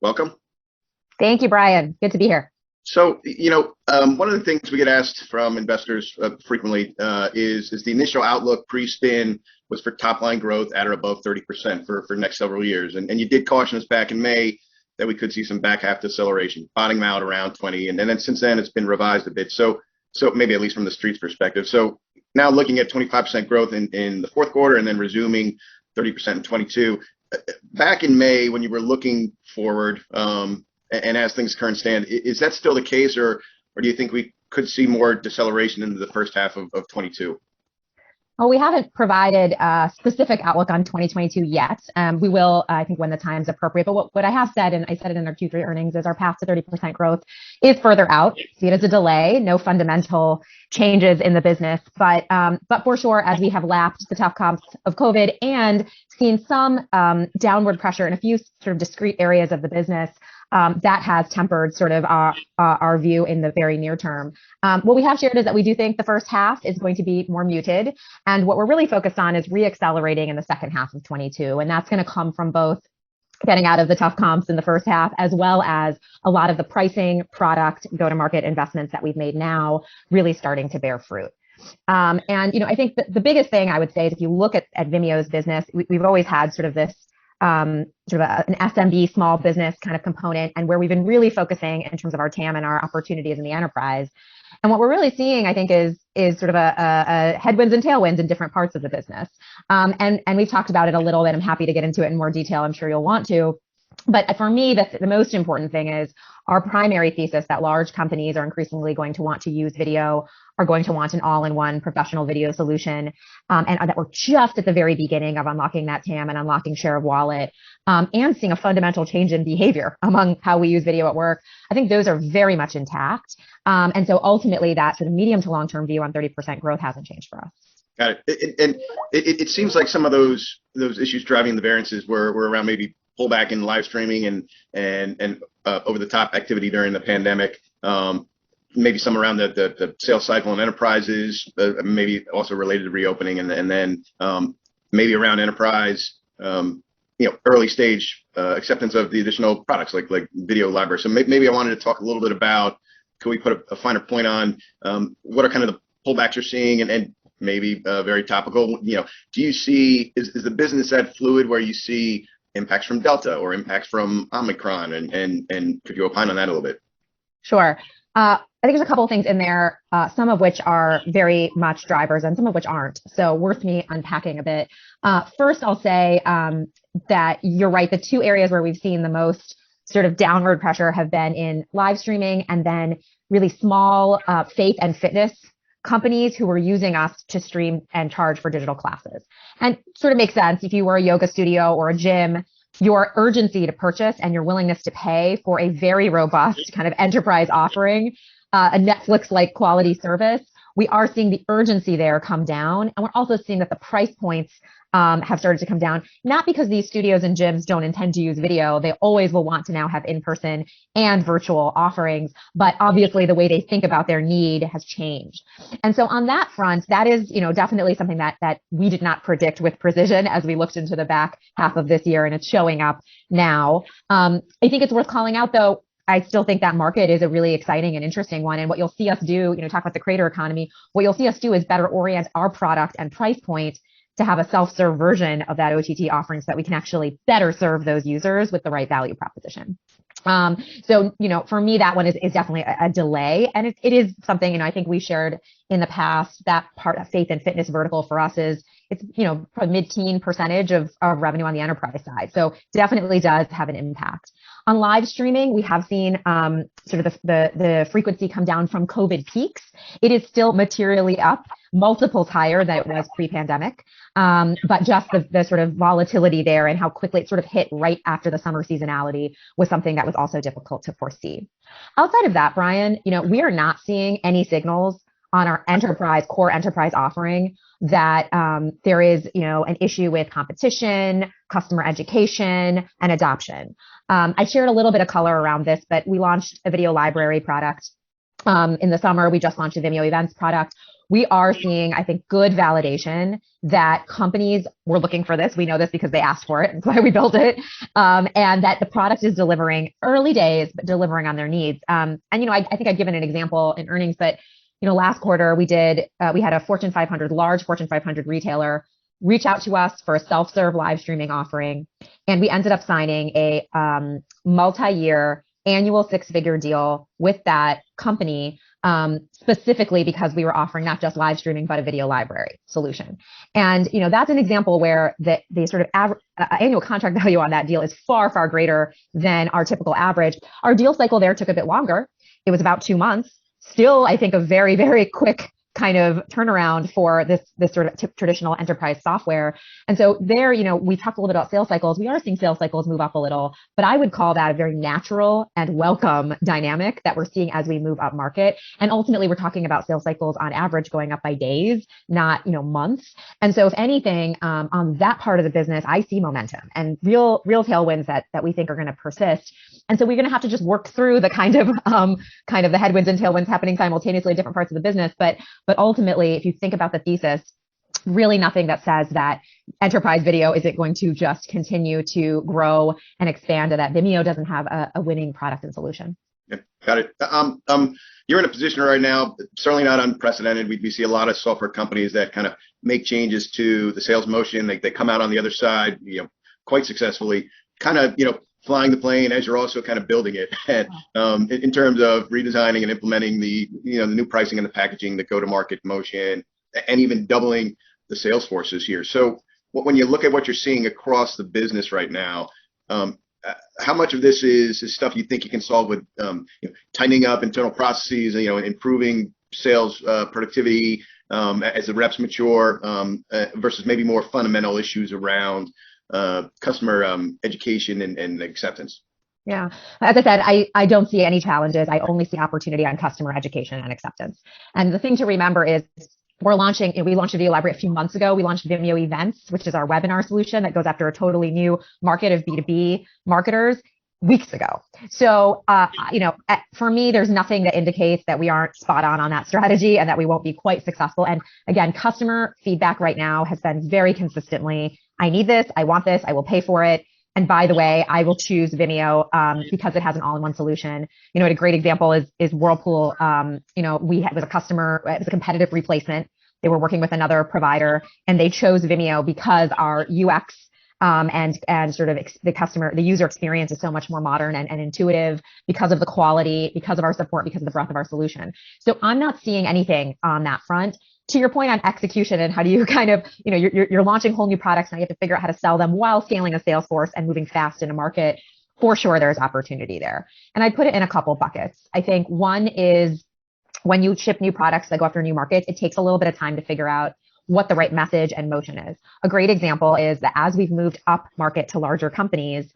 Welcome. Thank you, Brian. Good to be here. So, one of the things we get asked from investors frequently is the initial outlook pre-spin was for top line growth at or above 30% for next several years. And you did caution us back in May that we could see some back half deceleration, bottoming out around 20. And then since then, it's been revised a bit. So maybe at least from the street's perspective. So now looking at 25% growth in the fourth quarter and then resuming 30% in 22. Back in May, when you were looking forward, and as things current stand, is that still the case, or do you think we could see more deceleration into the first half of 22? Well, we haven't provided a specific outlook on 2022 yet. We will, I think, when the time's appropriate. But what I have said, and I said it in our Q3 earnings, is our path to 30% growth is further out. See it as a delay, no fundamental changes in the business. But for sure, as we have lapped the tough comps of COVID and seen some downward pressure in a few sort of discrete areas of the business, that has tempered sort of our view in the very near term. What we have shared is that we do think the first half is going to be more muted. And what we're really focused on is re-accelerating in the second half of 22. And that's going to come from both getting out of the tough comps in the first half, as well as a lot of the pricing, product, go-to-market investments that we've made now really starting to bear fruit. And, I think the biggest thing I would say is if you look at Vimeo's business, we've always had sort of this sort of an SMB small business kind of component, and where we've been really focusing in terms of our TAM and our opportunities in the enterprise. And what we're really seeing, I think, is sort of a headwinds and tailwinds in different parts of the business. And we've talked about it a little bit. I'm happy to get into it in more detail. I'm sure you'll want to. But for me, the most important thing is our primary thesis that large companies are increasingly going to want to use video, are going to want an all-in-one professional video solution, and that we're just at the very beginning of unlocking that TAM and unlocking share of wallet, and seeing a fundamental change in behavior among how we use video at work. I think those are very much intact. And so ultimately, that sort of medium to long-term view on 30% growth hasn't changed for us. Got it. And it seems like some of those issues driving the variances were around maybe pullback in live streaming and over the top activity during the pandemic. Maybe some around the sales cycle and enterprises, maybe also related to reopening, and then maybe around enterprise, early stage acceptance of the additional products like video library. So maybe I wanted to talk a little bit about, could we put a finer point on what are kind of the pullbacks you're seeing, and maybe very topical, do you see, is the business that fluid where you see impacts from Delta or impacts from Omicron, and could you opine on that a little bit? Sure. I think there's a couple of things in there, some of which are very much drivers and some of which aren't. So worth me unpacking a bit. First, I'll say that you're right. The two areas where we've seen the most sort of downward pressure have been in live streaming and then really small faith and fitness companies who were using us to stream and charge for digital classes. And sort of makes sense. If you were a yoga studio or a gym, your urgency to purchase and your willingness to pay for a very robust kind of enterprise offering, a Netflix-like quality service, we are seeing the urgency there come down. And we're also seeing that the price points have started to come down, not because these studios and gyms don't intend to use video. They always will want to now have in-person and virtual offerings, but obviously the way they think about their need has changed. And so on that front, that is, definitely something that we did not predict with precision as we looked into the back half of this year, and it's showing up now. I think it's worth calling out, though. I still think that market is a really exciting and interesting one. And what you'll see us do, talk about the creator economy, what you'll see us do is better orient our product and price point to have a self-serve version of that OTT offering so that we can actually better serve those users with the right value proposition. So, for me, that one is definitely a delay. And it is something, I think we shared in the past, that part of faith and fitness vertical for us it's, probably mid-teen percentage of revenue on the enterprise side. So definitely does have an impact. On live streaming, we have seen sort of the frequency come down from COVID peaks. It is still materially up, multiples higher than it was pre-pandemic. But just the sort of volatility there and how quickly it sort of hit right after the summer seasonality was something that was also difficult to foresee. Outside of that, Brian, we are not seeing any signals on our core enterprise offering that there is, an issue with competition, customer education, and adoption. I shared a little bit of color around this, but we launched a video library product in the summer. We just launched a Vimeo events product. we are seeing, I think, good validation that companies were looking for this. We know this because they asked for it. That's why we built it. And that the product is delivering, early days, but delivering on their needs. And, I think I've given an example in earnings, but, last quarter we had a large Fortune 500 retailer reach out to us for a self-serve live streaming offering. And we ended up signing a multi-year annual 6-figure deal with that company, specifically because we were offering not just live streaming, but a video library solution. And, that's an example where the sort of annual contract value on that deal is far, far greater than our typical average. Our deal cycle there took a bit longer. It was about 2 months. Still, I think a very, very quick kind of turnaround for this sort of traditional enterprise software. And so there, we talked a little bit about sales cycles. We are seeing sales cycles move up a little, but I would call that a very natural and welcome dynamic that we're seeing as we move up market. And ultimately, we're talking about sales cycles on average going up by days, not, months. And so if anything, on that part of the business, I see momentum and real tailwinds that we think are going to persist. And so we're going to have to just work through the kind of the headwinds and tailwinds happening simultaneously in different parts of the business. But ultimately, if you think about the thesis, really nothing that says that enterprise video isn't going to just continue to grow and expand, and that Vimeo doesn't have a winning product and solution. Yeah, got it. You're in a position right now, certainly not unprecedented. We see a lot of software companies that kind of make changes to the sales motion. They come out on the other side, quite successfully, kind of, flying the plane as you're also kind of building it. And in terms of redesigning and implementing the new pricing and the packaging, the go-to-market motion, and even doubling the sales forces here. So when you look at what you're seeing across the business right now, how much of this is stuff you think you can solve with tightening up internal processes, improving sales productivity as the reps mature, versus maybe more fundamental issues around customer education and acceptance? Yeah. As I said, I don't see any challenges. I only see opportunity on customer education and acceptance. And the thing to remember is we launched a video library a few months ago. We launched Vimeo Events, which is our webinar solution that goes after a totally new market of B2B marketers weeks ago. So, for me, there's nothing that indicates that we aren't spot on that strategy and that we won't be quite successful. And again, customer feedback right now has been very consistently, I need this, I want this, I will pay for it. And by the way, I will choose Vimeo because it has an all-in-one solution. A great example is Whirlpool. It was a competitive replacement. They were working with another provider, and they chose Vimeo because our UX and sort of the user experience is so much more modern and intuitive because of the quality, because of our support, because of the breadth of our solution. So I'm not seeing anything on that front. To your point on execution and how do you kind of, you're launching whole new products and you have to figure out how to sell them while scaling a sales force and moving fast in a market. For sure, there's opportunity there. And I'd put it in a couple buckets. I think one is when you ship new products that go after new markets, it takes a little bit of time to figure out what the right message and motion is. A great example is that as we've moved up market to larger companies,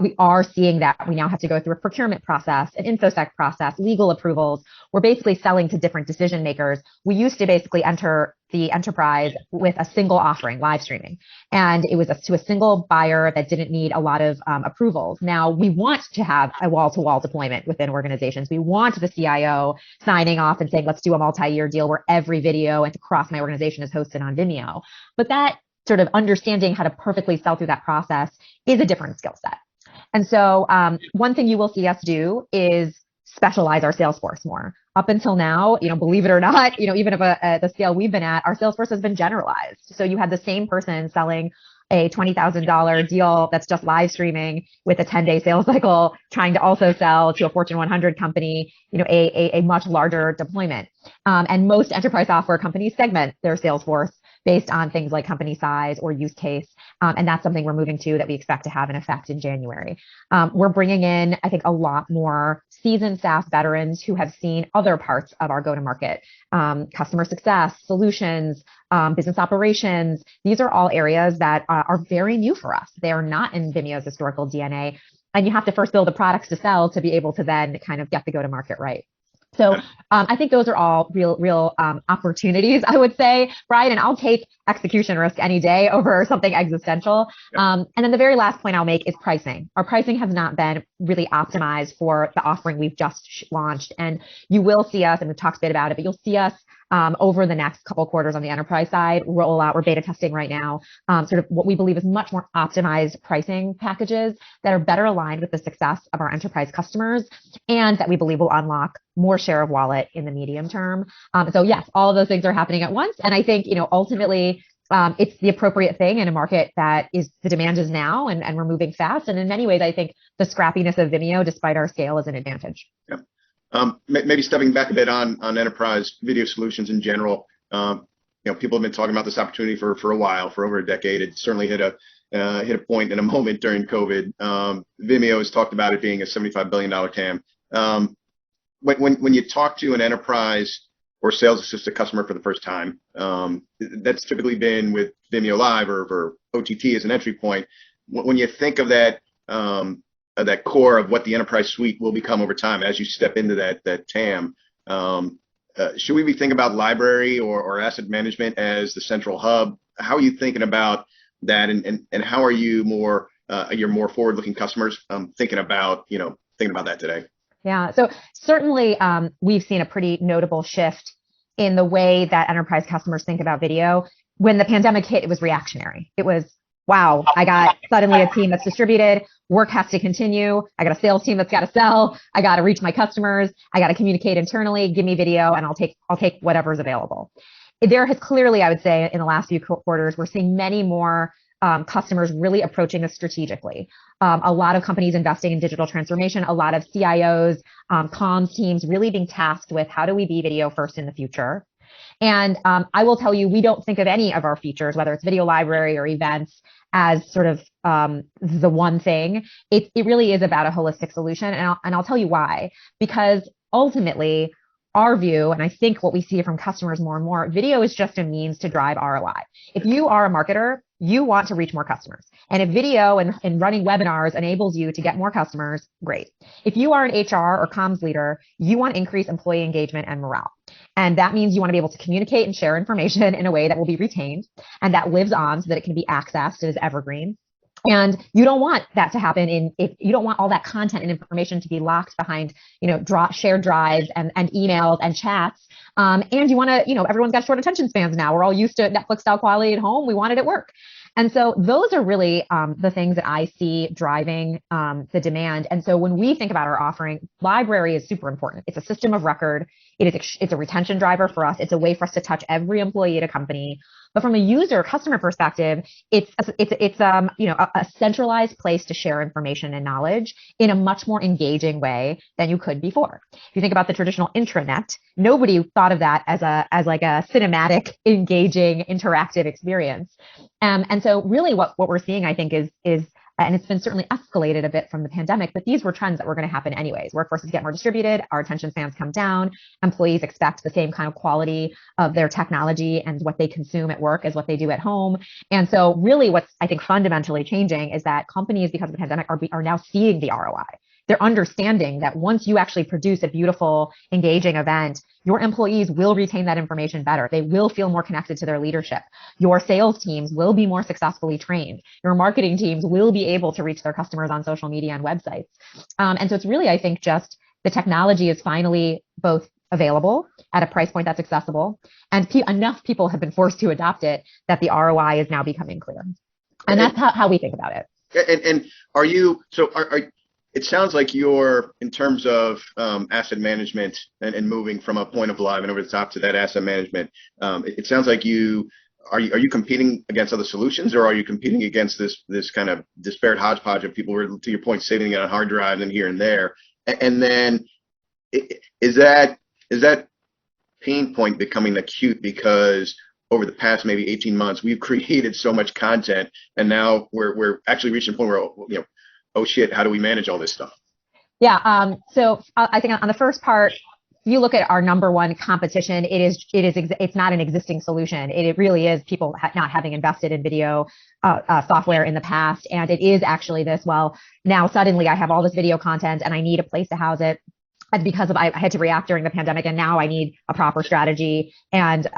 we are seeing that we now have to go through a procurement process, an infosec process, legal approvals. We're basically selling to different decision makers. We used to basically enter the enterprise with a single offering, live streaming, and it was to a single buyer that didn't need a lot of approvals. Now we want to have a wall-to-wall deployment within organizations. We want the CIO signing off and saying, let's do a multi-year deal where every video and across my organization is hosted on Vimeo. But that sort of understanding how to perfectly sell through that process is a different skill set. And so one thing you will see us do is specialize our sales force more. Up until now, believe it or not, even at the scale we've been at, our sales force has been generalized. So you had the same person selling a $20,000 deal that's just live streaming with a 10-day sales cycle, trying to also sell to a Fortune 100 company, a much larger deployment. And most enterprise software companies segment their sales force based on things like company size or use case. And that's something we're moving to that we expect to have an effect in January. We're bringing in, I think, a lot more seasoned SaaS veterans who have seen other parts of our go-to-market, customer success, solutions, business operations. These are all areas that are very new for us. They are not in Vimeo's historical DNA. And you have to first build the products to sell to be able to then kind of get the go-to-market right. So I think those are all real opportunities, I would say, Brian, and I'll take execution risk any day over something existential. And then the very last point I'll make is pricing. Our pricing has not been really optimized for the offering we've just launched. And you will see us, and we've talked a bit about it, but you'll see us over the next couple quarters on the enterprise side, roll out, we're beta testing right now, sort of what we believe is much more optimized pricing packages that are better aligned with the success of our enterprise customers, and that we believe will unlock more share of wallet in the medium term. So yes, all of those things are happening at once. And I think, ultimately, it's the appropriate thing in a market that is the demand is now, and we're moving fast. And in many ways, I think the scrappiness of Vimeo, despite our scale, is an advantage. Yeah. Maybe stepping back a bit on enterprise video solutions in general. People have been talking about this opportunity for a while, for over a decade. It certainly hit a point in a moment during COVID. Vimeo has talked about it being a $75 billion TAM. When you talk to an enterprise or sales assisted customer for the first time, that's typically been with Vimeo Live or OTT as an entry point. When you think of that core of what the enterprise suite will become over time as you step into that TAM, should we be thinking about library or asset management as the central hub? How are you thinking about that, and how are you your more forward-looking customers thinking about that today? Yeah, so certainly we've seen a pretty notable shift in the way that enterprise customers think about video. When the pandemic hit, it was reactionary. It was, wow, I got suddenly a team that's distributed. Work has to continue. I got a sales team that's got to sell. I got to reach my customers. I got to communicate internally. Give me video, and I'll take whatever's available. There has clearly, I would say, in the last few quarters, we're seeing many more customers really approaching this strategically. A lot of companies investing in digital transformation, a lot of CIOs, comms teams really being tasked with how do we be video first in the future. And I will tell you, we don't think of any of our features, whether it's video library or events, as sort of the one thing. It really is about a holistic solution. And I'll tell you why. Because ultimately, our view, and I think what we see from customers more and more, video is just a means to drive ROI. If you are a marketer, you want to reach more customers. And if video and running webinars enables you to get more customers, great. If you are an HR or comms leader, you want to increase employee engagement and morale. And that means you want to be able to communicate and share information in a way that will be retained and that lives on so that it can be accessed as evergreen. And you don't want that to happen if you don't want all that content and information to be locked behind, shared drives and emails and chats. And you want to, everyone's got short attention spans now. We're all used to Netflix style quality at home. We want it at work. And so those are really the things that I see driving the demand. And so when we think about our offering, library is super important. It's a system of record. It's a retention driver for us. It's a way for us to touch every employee at a company. But from a customer perspective, it's a centralized place to share information and knowledge in a much more engaging way than you could before. If you think about the traditional intranet, nobody thought of that as like a cinematic, engaging, interactive experience. And so really what we're seeing, I think, is and it's been certainly escalated a bit from the pandemic, but these were trends that were going to happen anyways. Workforces get more distributed, our attention spans come down, employees expect the same kind of quality of their technology and what they consume at work as what they do at home. And so really what's, I think, fundamentally changing is that companies, because of the pandemic, are now seeing the ROI. They're understanding that once you actually produce a beautiful, engaging event, your employees will retain that information better. They will feel more connected to their leadership. Your sales teams will be more successfully trained. Your marketing teams will be able to reach their customers on social media and websites. And so it's really, I think, just the technology is finally both available at a price point that's accessible, and enough people have been forced to adopt it that the ROI is now becoming clear. And that's how we think about it. And are you, it sounds like you're, in terms of asset management and moving from a point of live and over the top to that asset management, it sounds like are you competing against other solutions, or are you competing against this kind of disparate hodgepodge of people who are, to your point, saving it on hard drives and here and there? And then is that pain point becoming acute because over the past maybe 18 months, we've created so much content, and now we're actually reaching a point where, oh shit, how do we manage all this stuff? Yeah. So I think on the first part, if you look at our number one competition, it's not an existing solution. It really is people not having invested in video software in the past. And it is actually this, well, now suddenly I have all this video content and I need a place to house it. and because of I had to react during the pandemic, and now I need a proper strategy, and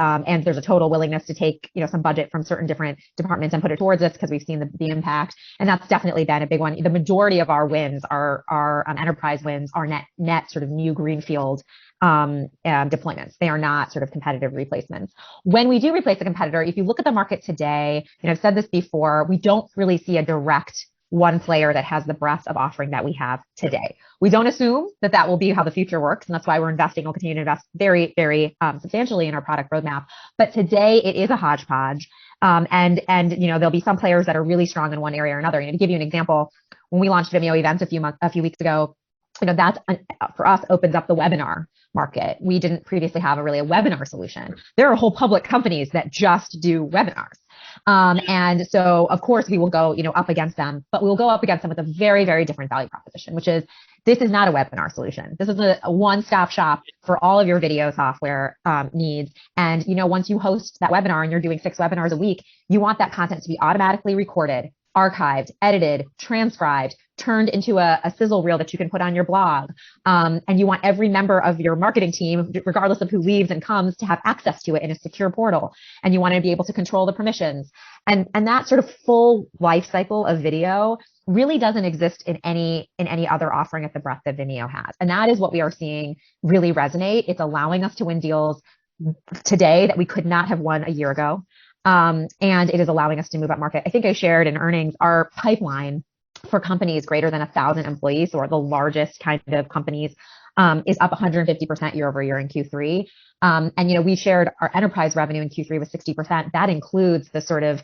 there's a total willingness to take some budget from certain different departments and put it towards this because we've seen the impact, and that's definitely been a big one. The majority of our wins are enterprise wins, are net sort of new greenfield deployments. They are not sort of competitive replacements. When we do replace a competitor, if you look at the market today, I've said this before, we don't really see a direct one player that has the breadth of offering that we have today. We don't assume that will be how the future works, and that's why we're investing. We'll continue to invest very, very substantially in our product roadmap. But today it is a hodgepodge, and there'll be some players that are really strong in one area or another. To give you an example, when we launched Vimeo Events a few weeks ago, that's for us opens up the webinar market. We didn't previously have a webinar solution. There are whole public companies that just do webinars. And so of course we will go, up against them, but we'll go up against them with a very, very different value proposition, which is this is not a webinar solution. This is a one-stop shop for all of your video software needs. And, once you host that webinar and you're doing 6 webinars a week, you want that content to be automatically recorded, archived, edited, transcribed, turned into a sizzle reel that you can put on your blog. And you want every member of your marketing team, regardless of who leaves and comes, to have access to it in a secure portal. And you want to be able to control the permissions. And that sort of full life cycle of video really doesn't exist in any other offering at the breadth that Vimeo has. And that is what we are seeing really resonate. It's allowing us to win deals today that we could not have won a year ago. And it is allowing us to move up market. I think I shared in earnings our pipeline for companies greater than 1,000 employees, or the largest kind of companies, is up 150% year over year in Q3. And we shared our enterprise revenue in Q3 was 60%. That includes the sort of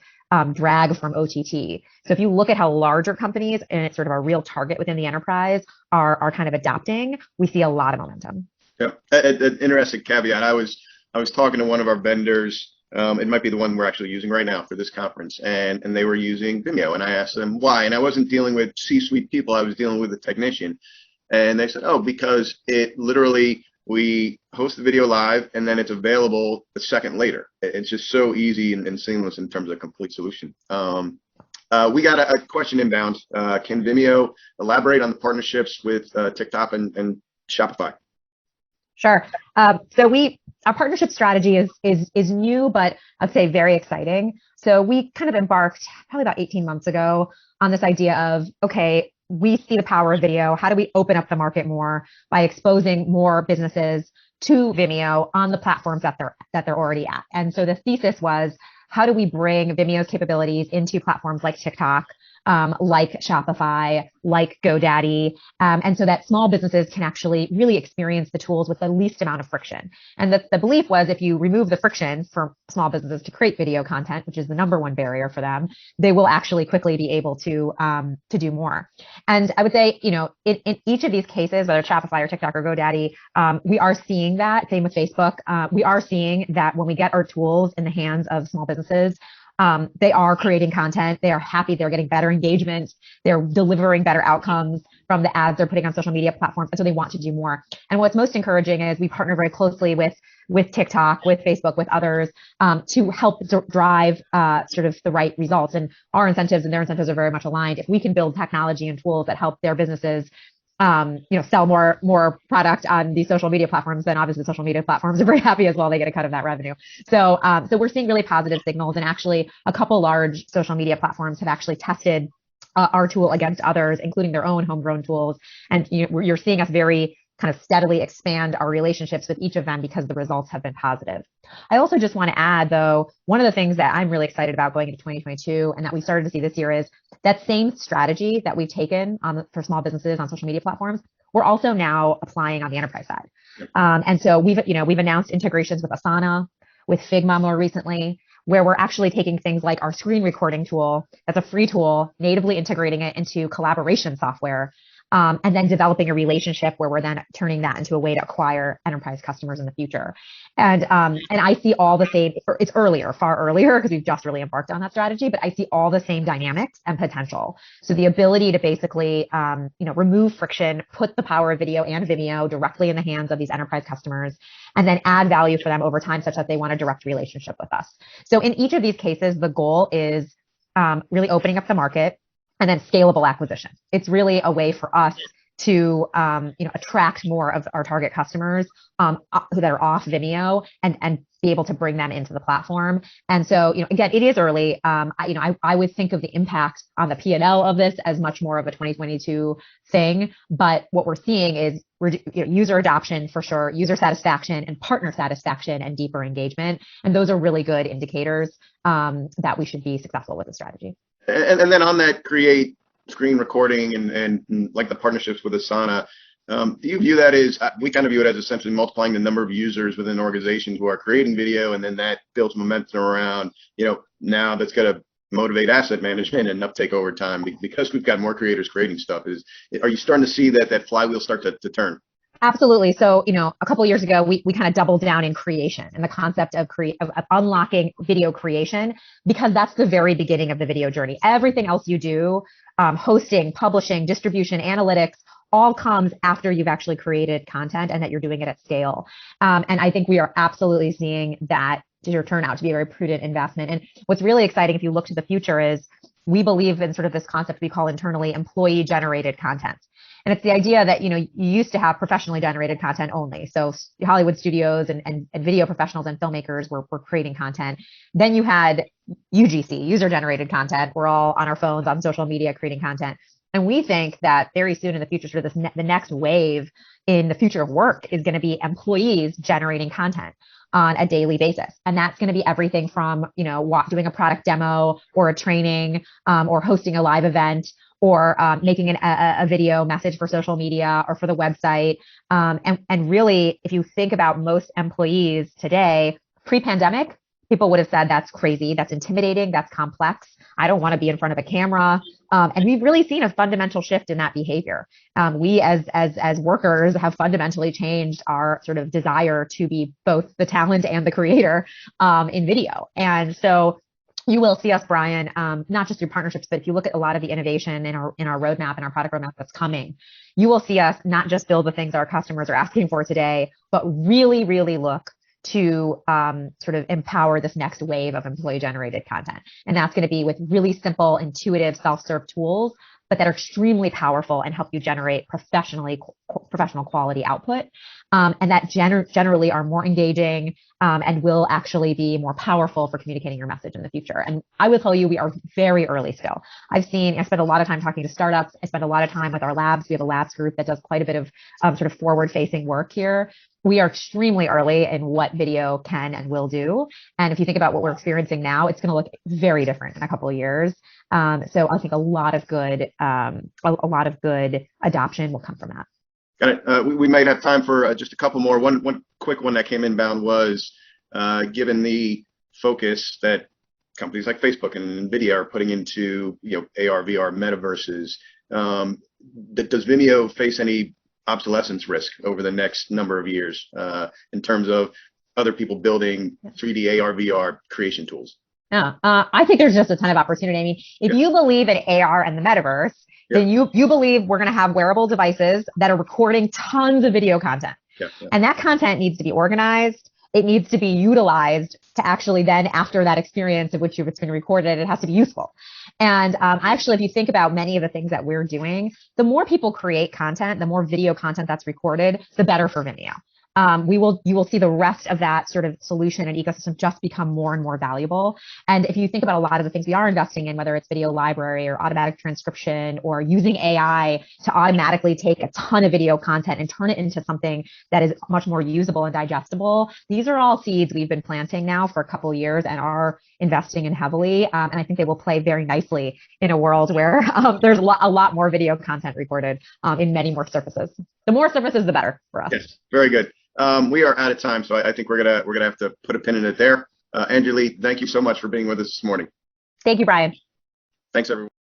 drag from OTT. So if you look at how larger companies, and it's sort of our real target within the enterprise, are kind of adapting, we see a lot of momentum. Yeah, an interesting caveat. I was talking to one of our vendors. It might be the one we're actually using right now for this conference, and they were using Vimeo, and I asked them why, and I wasn't dealing with C-suite people, I was dealing with a technician, and they said, oh, because it literally, we host the video live and then it's available a second later. It's just so easy and seamless in terms of a complete solution. We got a question inbound. Can Vimeo elaborate on the partnerships with TikTok and Shopify? Sure. Our partnership strategy is new, but I'd say very exciting. So we kind of embarked probably about 18 months ago on this idea of, okay, we see the power of video. How do we open up the market more by exposing more businesses to Vimeo on the platforms that they're already at? And so the thesis was, how do we bring Vimeo's capabilities into platforms like TikTok, like Shopify, like GoDaddy, and so that small businesses can actually really experience the tools with the least amount of friction. And the belief was, if you remove the friction for small businesses to create video content, which is the number one barrier for them, they will actually quickly be able to do more. And I would say, in each of these cases, whether it's Shopify or TikTok or GoDaddy, we are seeing that. Same with Facebook. We are seeing that when we get our tools in the hands of small businesses, they are creating content. They are happy. They're getting better engagement. They're delivering better outcomes from the ads they're putting on social media platforms. And so they want to do more. And what's most encouraging is we partner very closely with TikTok, with Facebook, with others, to help drive sort of the right results. And our incentives and their incentives are very much aligned. If we can build technology and tools that help their businesses sell more product on these social media platforms, then obviously the social media platforms are very happy as well. They get a cut of that revenue. So we're seeing really positive signals, and actually a couple large social media platforms have actually tested our tool against others, including their own homegrown tools. And you're seeing us very kind of steadily expand our relationships with each of them because the results have been positive. I also just want to add, though, one of the things that I'm really excited about going into 2022 and that we started to see this year is that same strategy that we've taken for small businesses on social media platforms, we're also now applying on the enterprise side. And so we've announced integrations with Asana, with Figma more recently, where we're actually taking things like our screen recording tool, that's a free tool, natively integrating it into collaboration software, and then developing a relationship where we're then turning that into a way to acquire enterprise customers in the future. And I see all the same, it's far earlier, because we've just really embarked on that strategy, but I see all the same dynamics and potential. So the ability to basically, remove friction, put the power of video and Vimeo directly in the hands of these enterprise customers, and then add value for them over time such that they want a direct relationship with us. So in each of these cases, the goal is really opening up the market, and then scalable acquisition. It's really a way for us to attract more of our target customers that are off Vimeo and be able to bring them into the platform. And so, again, it is early. I would think of the impact on the P&L of this as much more of a 2022 thing. But what we're seeing is user adoption for sure, user satisfaction and partner satisfaction and deeper engagement. And those are really good indicators that we should be successful with the strategy. And then on that, create screen recording and like the partnerships with Asana. Do you view that as, we kind of view it as essentially multiplying the number of users within organizations who are creating video, and then that builds momentum around, now that's going to motivate asset management and uptake over time because we've got more creators creating stuff. Are you starting to see that flywheel start to turn? Absolutely. So, a couple of years ago, we kind of doubled down in creation and the concept of unlocking video creation, because that's the very beginning of the video journey. Everything else you do, hosting, publishing, distribution, analytics, all comes after you've actually created content and that you're doing it at scale. And I think we are absolutely seeing that turn out to be a very prudent investment. And what's really exciting, if you look to the future, is we believe in sort of this concept we call internally employee generated content. And it's the idea that, you used to have professionally generated content only. So Hollywood studios and video professionals and filmmakers were creating content. Then you had UGC, user generated content. We're all on our phones, on social media, creating content. And we think that very soon in the future, sort of the next wave in the future of work is going to be employees generating content on a daily basis. And that's going to be everything from, doing a product demo or a training, or hosting a live event, or making a video message for social media or for the website. And really, if you think about most employees today, pre-pandemic, people would have said, that's crazy, that's intimidating, that's complex, I don't want to be in front of a camera. And we've really seen a fundamental shift in that behavior. We as workers have fundamentally changed our sort of desire to be both the talent and the creator in video. And so you will see us, Brian, not just through partnerships, but if you look at a lot of the innovation in our roadmap and our product roadmap that's coming, you will see us not just build the things our customers are asking for today, but really, really look to sort of empower this next wave of employee generated content. And that's going to be with really simple, intuitive, self-serve tools, but that are extremely powerful and help you generate professional quality output. And that generally are more engaging and will actually be more powerful for communicating your message in the future. And I will tell you, we are very early still. I spent a lot of time talking to startups. I spent a lot of time with our labs. We have a labs group that does quite a bit of sort of forward-facing work here. We are extremely early in what video can and will do. And if you think about what we're experiencing now, it's going to look very different in a couple of years. So I think a lot of good adoption will come from that. Got it. We might have time for just a couple more. One quick one that came inbound was, given the focus that companies like Facebook and NVIDIA are putting into AR, VR, metaverses, does Vimeo face any obsolescence risk over the next number of years in terms of other people building 3D AR, VR creation tools? Yeah, I think there's just a ton of opportunity. I mean, if you believe in AR and the metaverse, then you believe we're going to have wearable devices that are recording tons of video content. And that content needs to be organized. It needs to be utilized to actually then, after that experience of which it's been recorded, it has to be useful. And actually, if you think about many of the things that we're doing, the more people create content, the more video content that's recorded, the better for Vimeo. You will see the rest of that sort of solution and ecosystem just become more and more valuable. And if you think about a lot of the things we are investing in, whether it's video library or automatic transcription or using AI to automatically take a ton of video content and turn it into something that is much more usable and digestible, these are all seeds we've been planting now for a couple of years and are investing in heavily. And I think they will play very nicely in a world where there's a lot more video content recorded in many more surfaces. The more surfaces, the better for us. Yes, very good. We are out of time, so I think we're gonna have to put a pin in it there. Anjali, thank you so much for being with us this morning. Thank you, Brian. Thanks, everyone.